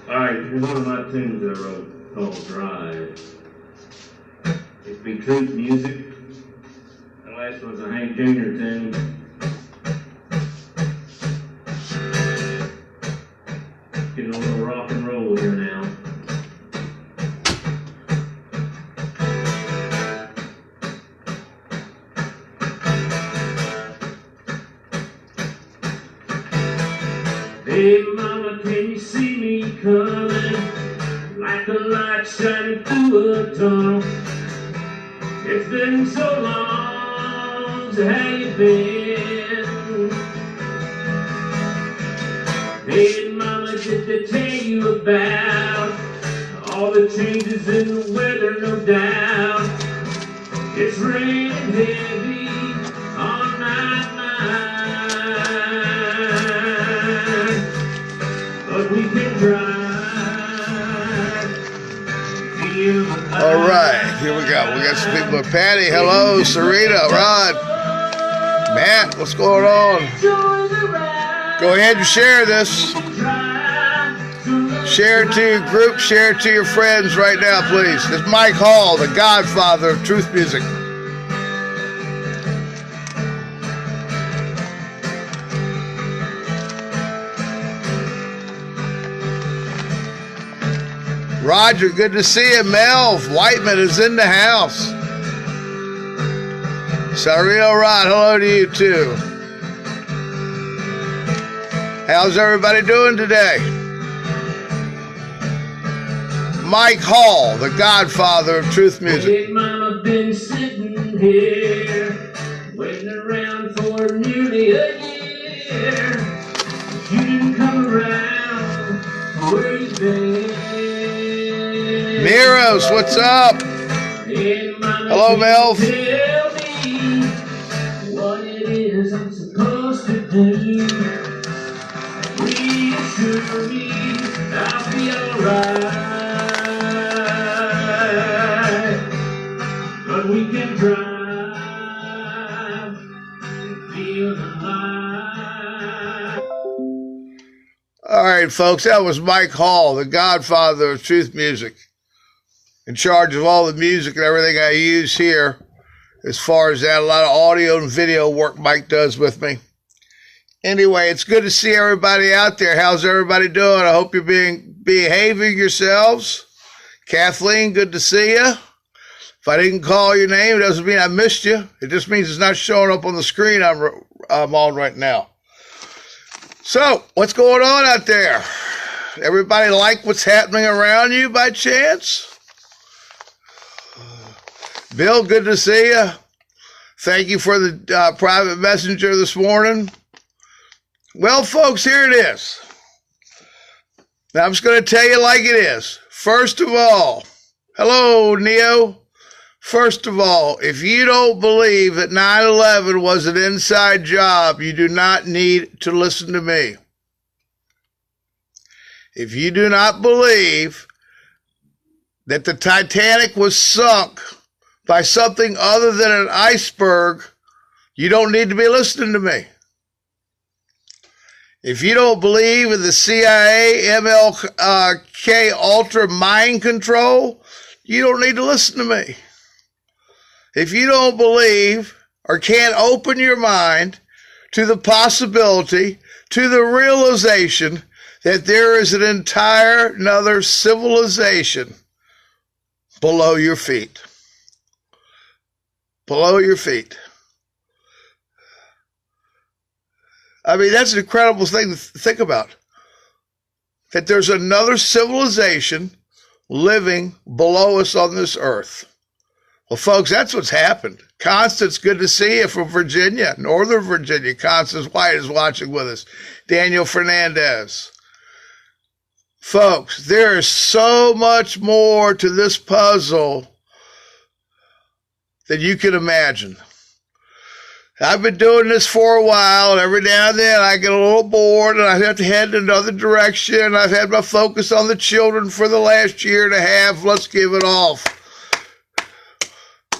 Alright, here's one of my tunes I wrote called Drive. It's Be Truth Music. The last one's a Hank Jr. tune. Getting a little rock and roll here now. Hey mama, can you see me coming? Like a light shining through a tunnel. It's been so long, so how you been? Hey mama, did they tell you about all the changes in the weather? No doubt. It's raining heavy on my mind, but we can drive. All right, here we go. We got some people. Patty, hello. Serena, Rod, Matt, what's going on? Go ahead and share this. Share it to your group. Share it to your friends right now, please. It's Mike Hall, the godfather of truth music. Roger, good to see you. Melv Whiteman is in the house. Sarino Rod, hello to you too. How's everybody doing today? Mike Hall, the godfather of truth music. Hey, mama, been sitting here, waiting around for nearly a year. You didn't come around, where you been? Miros, what's up? Hey, mama, hello, Melv. tell me what it is I'm supposed to do. Reassure me I'll be alright, but we can drive and feel alive. All right, folks, that was Mike Hall, the godfather of truth music, in charge of all the music and everything I use here. As far as that, a lot of audio and video work Mike does with me. Anyway, it's good to see everybody out there. How's everybody doing? I hope you're behaving yourselves. Kathleen, good to see you. If I didn't call your name, it doesn't mean I missed you. It just means it's not showing up on the screen I'm on right now. So, what's going on out there? Everybody like what's happening around you by chance? Bill, good to see you. Thank you for the private messenger this morning. Well, folks, here it is. Now, I'm just going to tell you like it is. First of all, hello, Neo. First of all, if you don't believe that 9/11 was an inside job, you do not need to listen to me. If you do not believe that the Titanic was sunk by something other than an iceberg, you don't need to be listening to me. If you don't believe in the CIA, MLK ultra mind control, you don't need to listen to me. If you don't believe or can't open your mind to the possibility, to the realization that there is an entire another civilization below your feet. Below your feet. I mean, that's an incredible thing to think about. That there's another civilization living below us on this earth. Well, folks, that's what's happened. Constance, good to see you from Virginia, Northern Virginia. Constance White is watching with us. Daniel Fernandez. Folks, there is so much more to this puzzle than you can imagine. I've been doing this for a while, and every now and then I get a little bored, and I have to head in another direction. I've had my focus on the children for the last year and a half. Let's give it off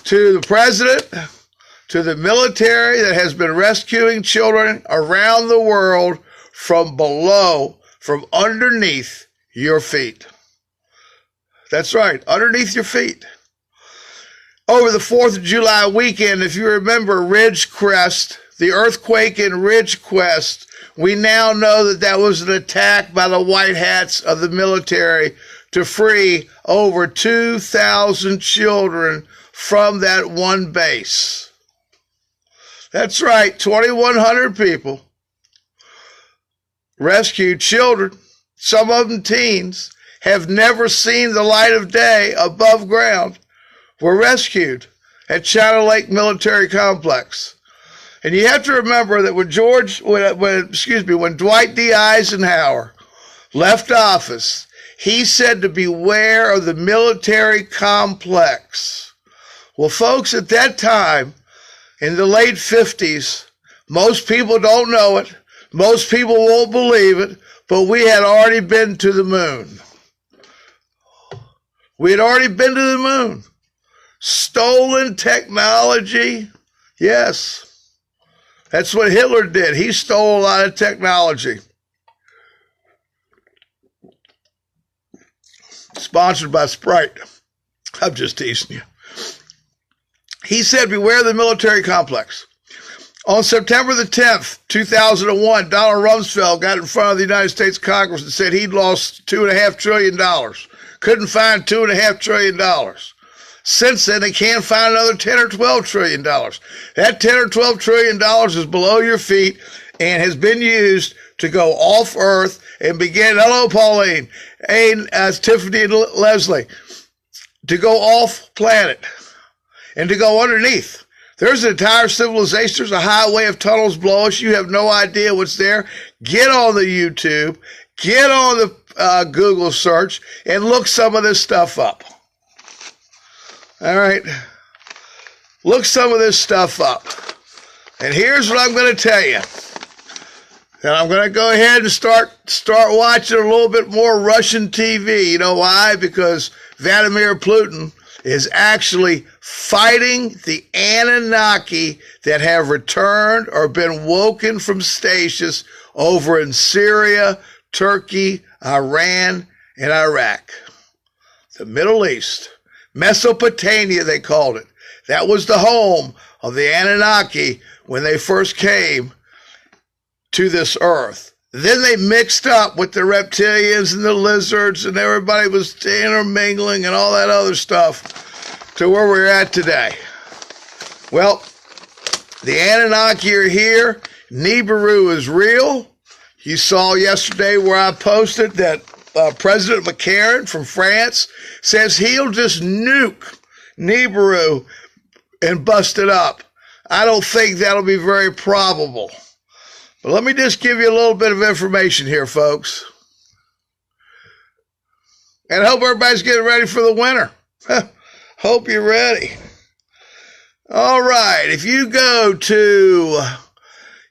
to the president, to the military that has been rescuing children around the world from below, from underneath your feet. That's right, underneath your feet. Over the 4th of July weekend, if you remember Ridgecrest, the earthquake in Ridgecrest, we now know that that was an attack by the white hats of the military to free over 2,000 children from that one base. That's right, 2,100 people rescued children, some of them teens, have never seen the light of day above ground, were rescued at China Lake Military Complex. And you have to remember that when Dwight D. Eisenhower left office, he said to beware of the military complex. Well, folks, at that time, in the late 50s, most people don't know it, most people won't believe it, but we had already been to the moon. We had already been to the moon. Stolen technology, yes. That's what Hitler did. He stole a lot of technology. Sponsored by Sprite. I'm just teasing you. He said, beware the military complex. On September the 10th, 2001, Donald Rumsfeld got in front of the United States Congress and said he'd lost $2.5 trillion. Couldn't find $2.5 trillion. Since then, they can't find another $10 or $12 trillion. That $10 or $12 trillion is below your feet and has been used to go off Earth and begin, hello, Pauline, and Tiffany and Leslie, to go off planet and to go underneath. There's an entire civilization. There's a highway of tunnels below us. You have no idea what's there. Get on the YouTube, get on the Google search, and look some of this stuff up. All right, look some of this stuff up. And here's what I'm going to tell you. And I'm going to go ahead and start watching a little bit more Russian TV. You know why? Because Vladimir Putin is actually fighting the Anunnaki that have returned or been woken from stasis over in Syria, Turkey, Iran, and Iraq. The Middle East. Mesopotamia, they called it. That was the home of the Anunnaki when they first came to this earth. Then they mixed up with the reptilians and the lizards, and everybody was intermingling and all that other stuff to where we're at today. Well, the Anunnaki are here. Nibiru is real. You saw yesterday where I posted that President Macron from France says he'll just nuke Nibiru and bust it up. I don't think that'll be very probable. But let me just give you a little bit of information here, folks. And I hope everybody's getting ready for the winter. Hope you're ready. All right, if you go to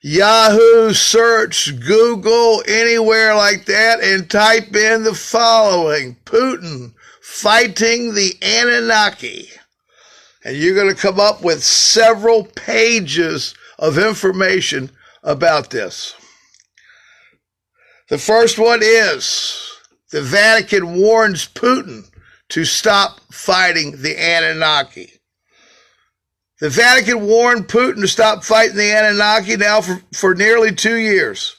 Yahoo, search, Google, anywhere like that, and type in the following: Putin fighting the Anunnaki. And you're going to come up with several pages of information about this. The first one is the Vatican warns Putin to stop fighting the Anunnaki. The Vatican warned Putin to stop fighting the Anunnaki now for nearly 2 years.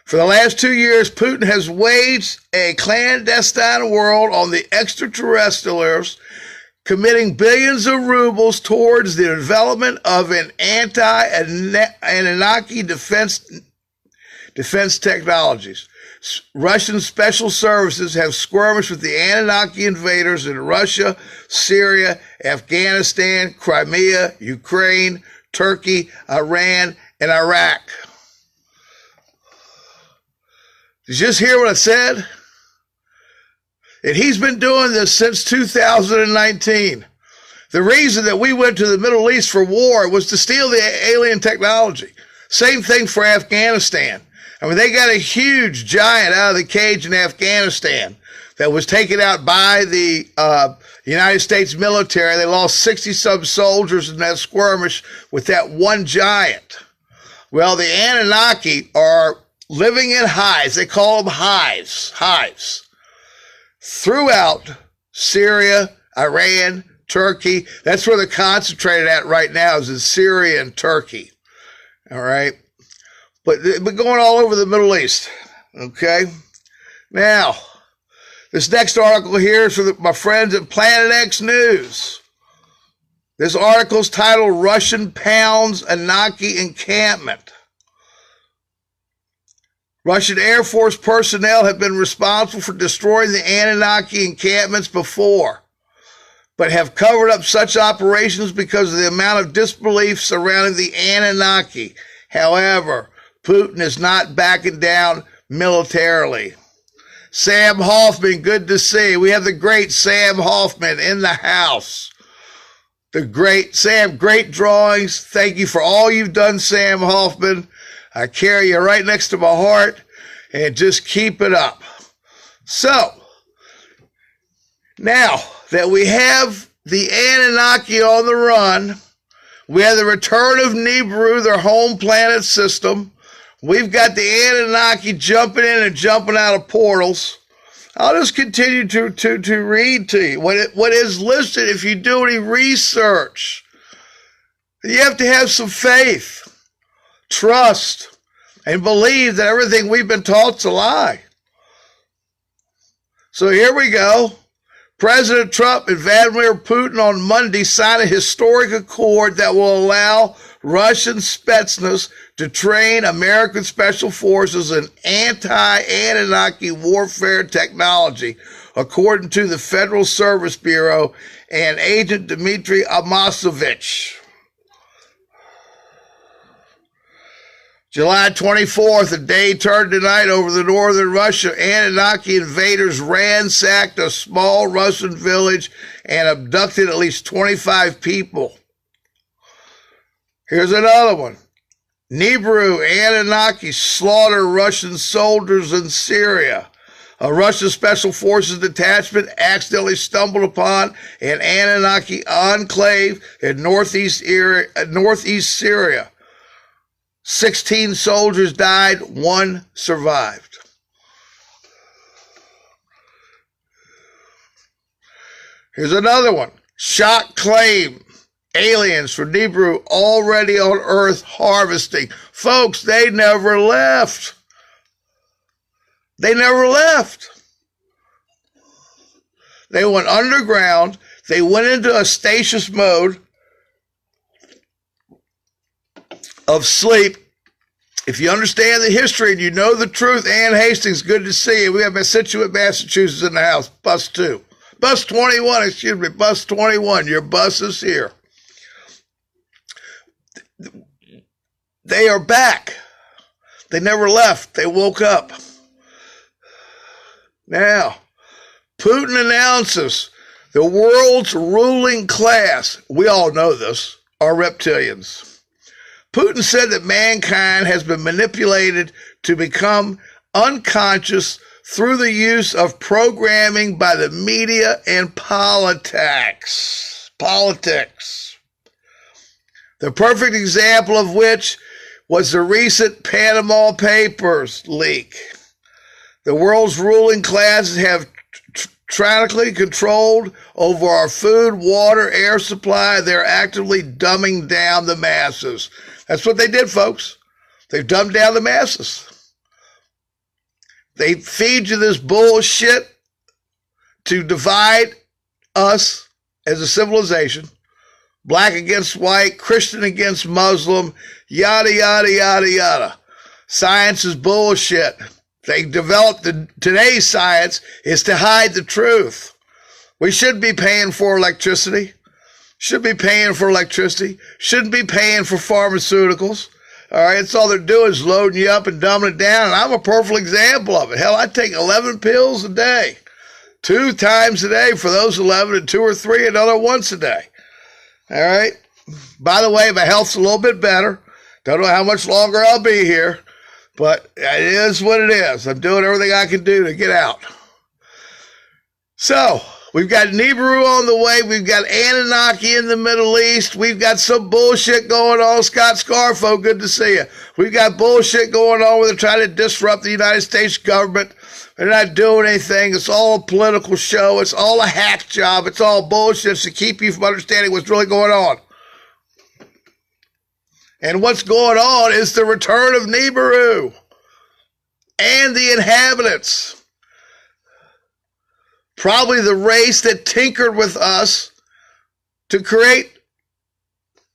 For the last 2 years, Putin has waged a clandestine war on the extraterrestrials, committing billions of rubles towards the development of an anti-Anunnaki defense technologies. Russian special services have skirmished with the Anunnaki invaders in Russia, Syria, Afghanistan, Crimea, Ukraine, Turkey, Iran, and Iraq. Did you just hear what I said? And he's been doing this since 2019. The reason that we went to the Middle East for war was to steal the alien technology. Same thing for Afghanistan. I mean, they got a huge giant out of the cage in Afghanistan that was taken out by the United States military. They lost 60-some soldiers in that skirmish with that one giant. Well, the Anunnaki are living in hives. They call them hives, throughout Syria, Iran, Turkey. That's where they're concentrated at right now, is in Syria and Turkey. All right. But going all over the Middle East. Okay. Now, this next article here is for my friends at Planet X News. This article is titled Russian Pounds Anunnaki Encampment. Russian Air Force personnel have been responsible for destroying the Anunnaki encampments before, but have covered up such operations because of the amount of disbelief surrounding the Anunnaki. However, Putin is not backing down militarily. Sam Hoffman, good to see. We have the great Sam Hoffman in the house. The great Sam, great drawings. Thank you for all you've done, Sam Hoffman. I carry you right next to my heart, and just keep it up. So, now that we have the Anunnaki on the run, we have the return of Nibiru, their home planet system. We've got the Anunnaki jumping in and jumping out of portals. I'll just continue to read to you what is listed. If you do any research, you have to have some faith, trust, and believe that everything we've been taught's a lie. So here we go. President Trump and Vladimir Putin on Monday signed a historic accord that will allow Russian Spetsnaz to train American Special Forces in anti-Anunnaki warfare technology, according to the Federal Service Bureau and Agent Dmitry Amasovich. July 24th, a day turned to night over the northern Russia. Anunnaki invaders ransacked a small Russian village and abducted at least 25 people. Here's another one. Nibiru Anunnaki slaughter Russian soldiers in Syria. A Russian Special Forces detachment accidentally stumbled upon an Anunnaki enclave in northeast Syria. 16 soldiers died, 1 survived. Here's another one. Shock claim. Aliens from Nibiru already on Earth harvesting. Folks, they never left. They never left. They went underground. They went into a stasis mode of sleep. If you understand the history and you know the truth, Ann Hastings, good to see you. We have Situate, Massachusetts in the house. Bus 2. Bus 21, excuse me. Bus 21. Your bus is here. They are back. They never left. They woke up. Now, Putin announces the world's ruling class, we all know this, are reptilians. Putin said that mankind has been manipulated to become unconscious through the use of programming by the media and politics. The perfect example of which was the recent Panama Papers leak. The world's ruling classes have tyrannically controlled over our food, water, air supply. They're actively dumbing down the masses. That's what they did, folks. They've dumbed down the masses. They feed you this bullshit to divide us as a civilization. Black against white, Christian against Muslim, yada, yada, yada, yada. Science is bullshit. They developed today's science is to hide the truth. We shouldn't be paying for electricity. Shouldn't be paying for electricity. Shouldn't be paying for pharmaceuticals. All right, that's all they're doing is loading you up and dumbing it down. And I'm a perfect example of it. Hell, I take 11 pills a day. 2 times a day for those 11 and 2 or 3 another once a day. All right. By the way, my health's a little bit better. Don't know how much longer I'll be here, but it is what it is. I'm doing everything I can do to get out. So, we've got Nibiru on the way. We've got Anunnaki in the Middle East. We've got some bullshit going on. Scott Scarfo, good to see you. We've got bullshit going on where they're trying to disrupt the United States government. They're not doing anything. It's all a political show. It's all a hack job. It's all bullshit to keep you from understanding what's really going on. And what's going on is the return of Nibiru and the inhabitants. Probably the race that tinkered with us to create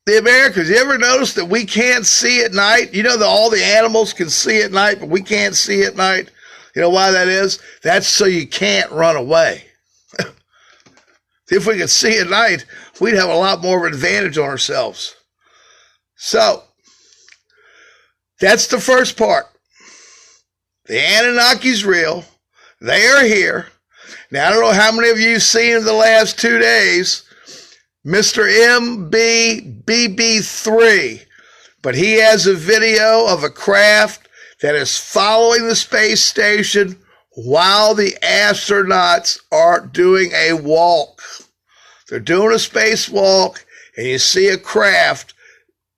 the Americans. You ever notice that we can't see at night? You know that all the animals can see at night, but we can't see at night? You know why that is? That's so you can't run away. If we could see at night, we'd have a lot more of an advantage on ourselves. So, that's the first part. The Anunnaki's real. They are here. Now, I don't know how many of you have seen in the last 2 days Mr. D.U.M.B BB3, but he has a video of a craft that is following the space station while the astronauts are doing a walk. They're doing a spacewalk, and you see a craft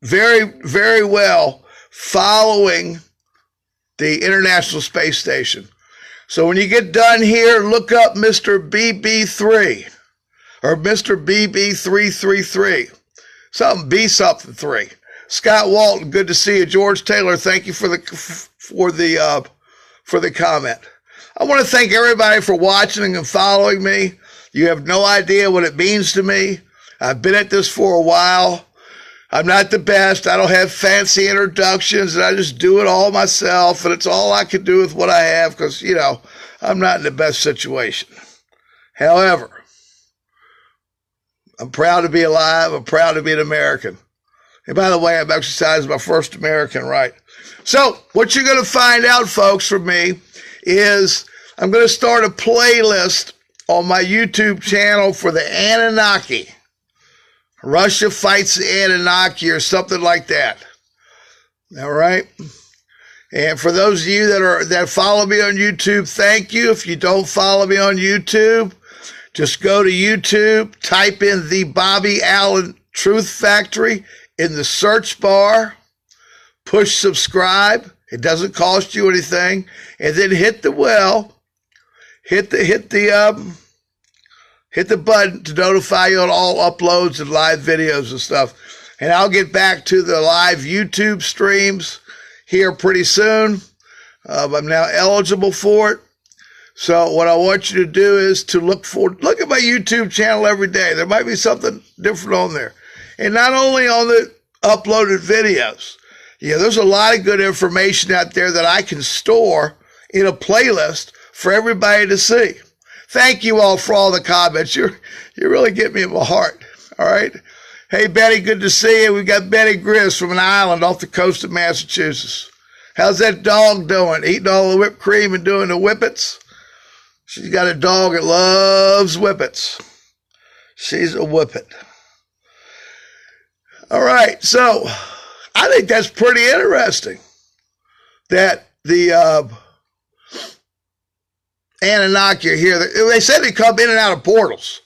very, very well following the International Space Station. So when you get done here, look up Mr. BB3 or Mr. BB333. Something B something 3. Scott Walton, good to see you. George Taylor, thank you for the comment. I want to thank everybody for watching and following me. You have no idea what it means to me. I've been at this for a while. I'm not the best. I don't have fancy introductions, and I just do it all myself, and it's all I can do with what I have because, you know, I'm not in the best situation. However, I'm proud to be alive. I'm proud to be an American. And by the way, I've exercised my first American right. So what you're going to find out, folks, from me is I'm going to start a playlist on my YouTube channel for the Anunnaki. Russia fights the Anunnaki or something like that. All right. And for those of you that follow me on YouTube, thank you. If you don't follow me on YouTube, just go to YouTube, type in the Bobby Allen Truth Factory in the search bar, push subscribe. It doesn't cost you anything, and then hit the bell, hit the button to notify you on all uploads and live videos and stuff. And I'll get back to the live YouTube streams here pretty soon. I'm now eligible for it. So what I want you to do is to look at my YouTube channel every day. There might be something different on there. And not only on the uploaded videos. Yeah, there's a lot of good information out there that I can store in a playlist for everybody to see. Thank you all for all the comments. You really get me in my heart. All right. Hey, Betty, good to see you. We got Betty Grizz from an island off the coast of Massachusetts. How's that dog doing? Eating all the whipped cream and doing the whippets? She's got a dog that loves whippets. She's a whippet. All right. So I think that's pretty interesting that the Anunnaki are here. They said they come in and out of portals.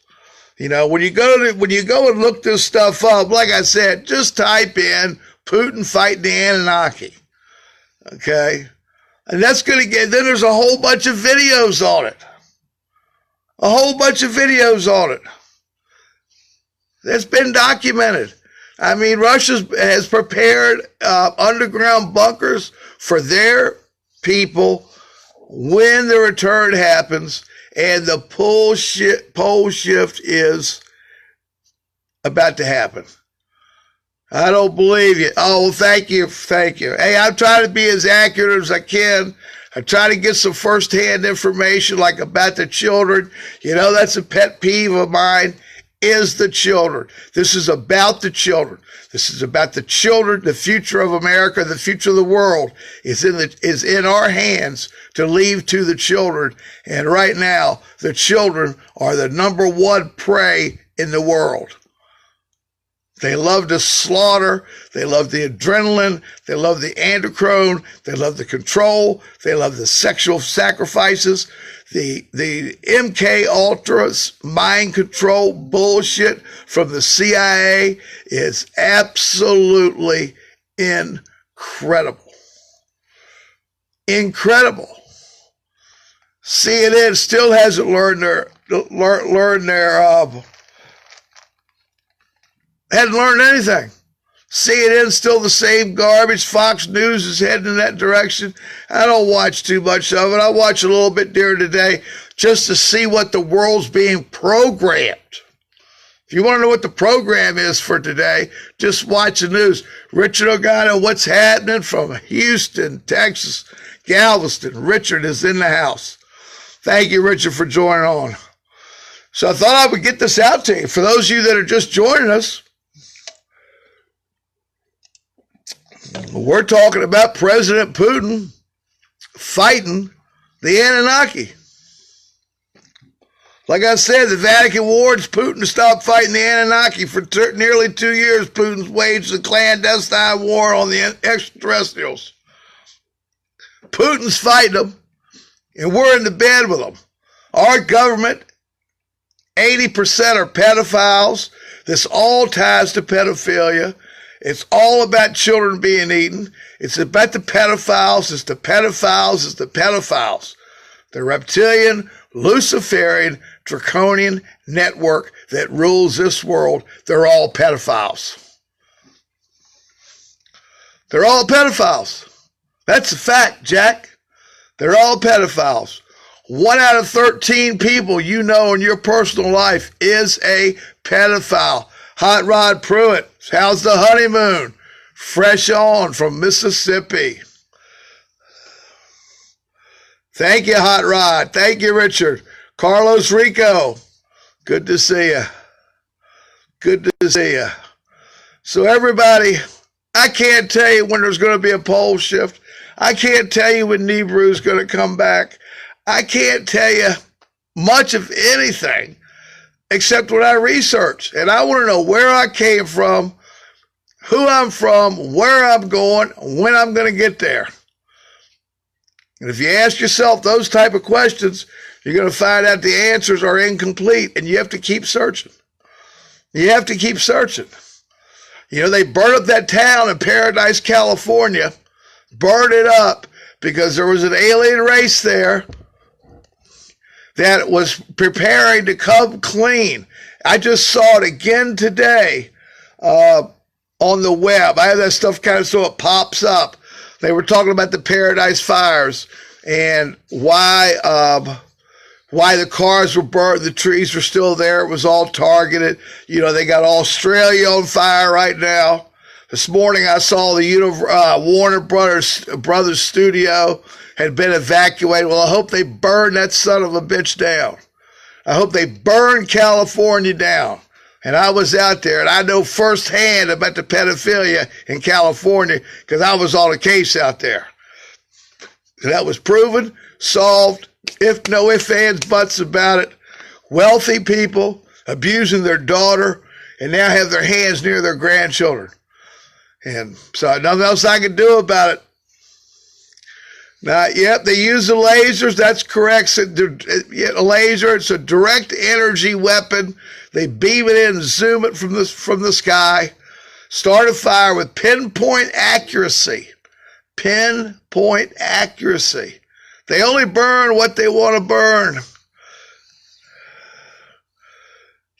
You know, when you go and look this stuff up, like I said, just type in Putin Fighting the Anunnaki. Okay? And that's going to get, then there's a whole bunch of videos on it. A whole bunch of videos on it. That's been documented. I mean, Russia has prepared underground bunkers for their people when the return happens, and the pole shift is about to happen. I don't believe you. Oh, well, thank you. Thank you. Hey, I'm trying to be as accurate as I can. I try to get some firsthand information, like about the children. You know, that's a pet peeve of mine, is the children. This is about the children. This is about the children. The future of America, the future of the world is in our hands to leave to the children. And right now, the children are the number one prey in the world. They love to slaughter. They love the adrenaline. They love the androchrone. They love the control. They love the sexual sacrifices. The MK Ultras mind control bullshit from the CIA is absolutely incredible. Incredible. CNN still hasn't learned hadn't learned anything. CNN's still the same garbage. Fox News is heading in that direction. I don't watch too much of it. I watch a little bit during the day just to see what the world's being programmed. If you want to know what the program is for today, just watch the news. Richard Ogata, what's happening from Houston, Texas, Galveston. Richard is in the house. Thank you, Richard, for joining on. So I thought I would get this out to you. For those of you that are just joining us, we're talking about President Putin fighting the Anunnaki. Like I said, the Vatican warns Putin to stop fighting the Anunnaki. For nearly 2 years, Putin's waged a clandestine war on the extraterrestrials. Putin's fighting them, and we're in the bed with them. Our government, 80% are pedophiles. This all ties to pedophilia. It's all about children being eaten. It's about the pedophiles. It's the pedophiles. It's the pedophiles. The reptilian, Luciferian, draconian network that rules this world, they're all pedophiles. They're all pedophiles. That's a fact, Jack. They're all pedophiles. 1 out of 13 people you know in your personal life is a pedophile. Hot Rod Pruitt, how's the honeymoon? Fresh on from Mississippi. Thank you, Hot Rod. Thank you, Richard. Carlos Rico, good to see you. Good to see you. So everybody, I can't tell you when there's going to be a pole shift. I can't tell you when Nebru's going to come back. I can't tell you much of anything except what I research. And I want to know where I came from, who I'm from, where I'm going, when I'm going to get there. And if you ask yourself those type of questions, you're going to find out the answers are incomplete, and you have to keep searching. You have to keep searching. You know, they burned up that town in Paradise, California, burned it up because there was an alien race there that was preparing to come clean. I just saw it again today on the web. I have that stuff kind of so it pops up. They were talking about the Paradise fires and why the cars were burned, the trees were still there. It was all targeted. You know, they got Australia on fire right now. This morning I saw the Warner Brothers studio had been evacuated. Well, I hope they burn that son of a bitch down. I hope they burn California down. And I was out there, and I know firsthand about the pedophilia in California because I was on a case out there. And that was proven, solved, no ifs, ands, buts about it. Wealthy people abusing their daughter and now have their hands near their grandchildren. And so nothing else I can do about it. Now, yep, they use the lasers. That's correct. So, a laser, it's a direct energy weapon. They beam it in, zoom it from the sky, start a fire with pinpoint accuracy. Pinpoint accuracy. They only burn what they want to burn.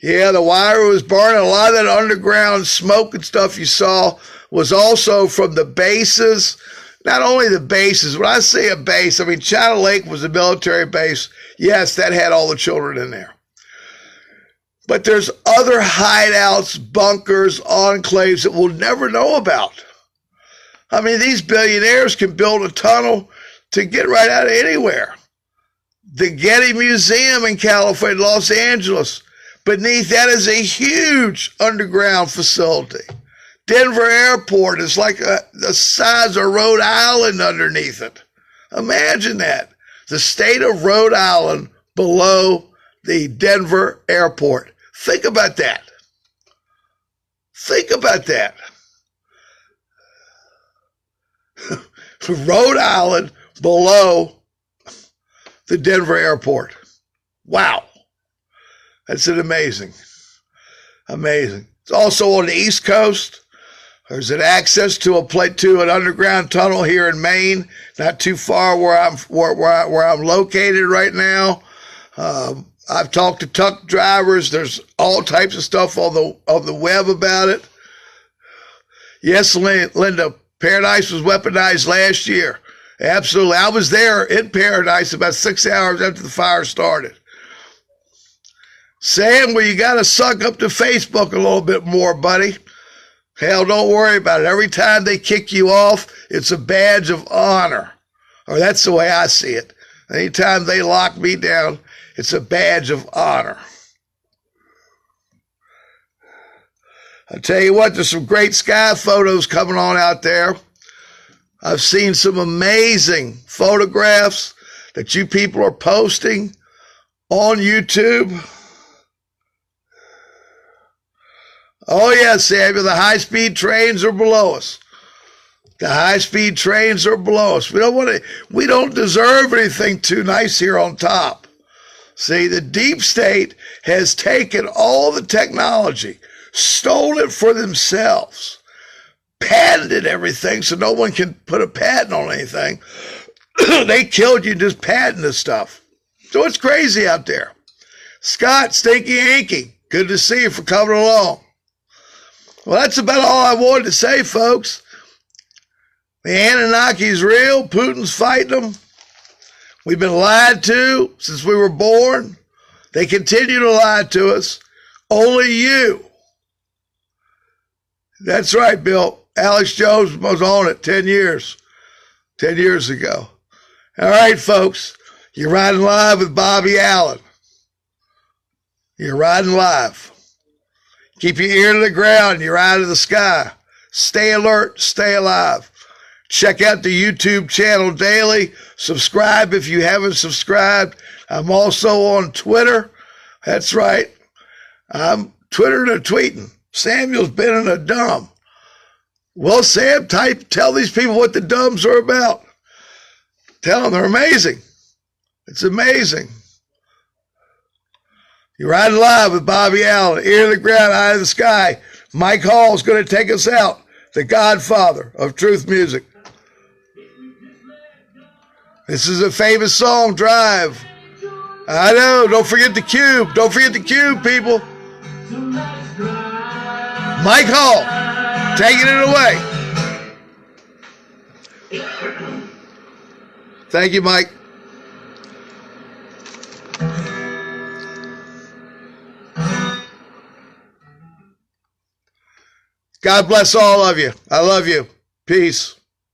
Yeah, the wire was burning. A lot of that underground smoke and stuff you saw was also from the bases. Not only the bases, when I say a base, I mean, China Lake was a military base. Yes, that had all the children in there. But there's other hideouts, bunkers, enclaves that we'll never know about. I mean, these billionaires can build a tunnel to get right out of anywhere. The Getty Museum in California, Los Angeles, beneath that is a huge underground facility. Denver Airport is like the size of Rhode Island underneath it. Imagine that. The state of Rhode Island below the Denver Airport. Think about that. Think about that. Rhode Island below the Denver airport. Wow. That's amazing. It's also on the East Coast. There's an access to an underground tunnel here in Maine, not too far where I'm located right now. I've talked to truck drivers. There's all types of stuff on the web about it. Yes, Linda, Paradise was weaponized last year. Absolutely. I was there in Paradise about 6 hours after the fire started. Sam, well, you got to suck up to Facebook a little bit more, buddy. Hell, don't worry about it. Every time they kick you off, it's a badge of honor. Or that's the way I see it. Anytime they lock me down, it's a badge of honor. I tell you what, there's some great sky photos coming on out there. I've seen some amazing photographs that you people are posting on YouTube. Oh, yeah, Samuel, the high-speed trains are below us. The high-speed trains are below us. We don't deserve anything too nice here on top. See, the deep state has taken all the technology, stole it for themselves, patented everything so no one can put a patent on anything. They killed you just patenting this stuff. So it's crazy out there. Scott, Stinky Inky, good to see you for coming along. Well, that's about all I wanted to say, folks. The Anunnaki's real. Putin's fighting them. We've been lied to since we were born. They continue to lie to us. Only you. That's right, Bill. Alex Jones was on it 10 years ago. All right, folks. You're riding live with Bobby Allen. You're riding live. Keep your ear to the ground, your eye to the sky. Stay alert, stay alive. Check out the YouTube channel daily. Subscribe if you haven't subscribed. I'm also on Twitter. That's right. I'm Twittering and tweeting. Samuel's been in a dumb. Well, Sam, tell these people what the dumbs are about. Tell them they're amazing. It's amazing. You're riding live with Bobby Allen, ear to the ground, eye to the sky. Mike Hall's going to take us out, the godfather of truth music. This is a famous song, Drive. I know, don't forget the cube. Don't forget the cube, people. Mike Hall, taking it away. Thank you, Mike. God bless all of you. I love you. Peace.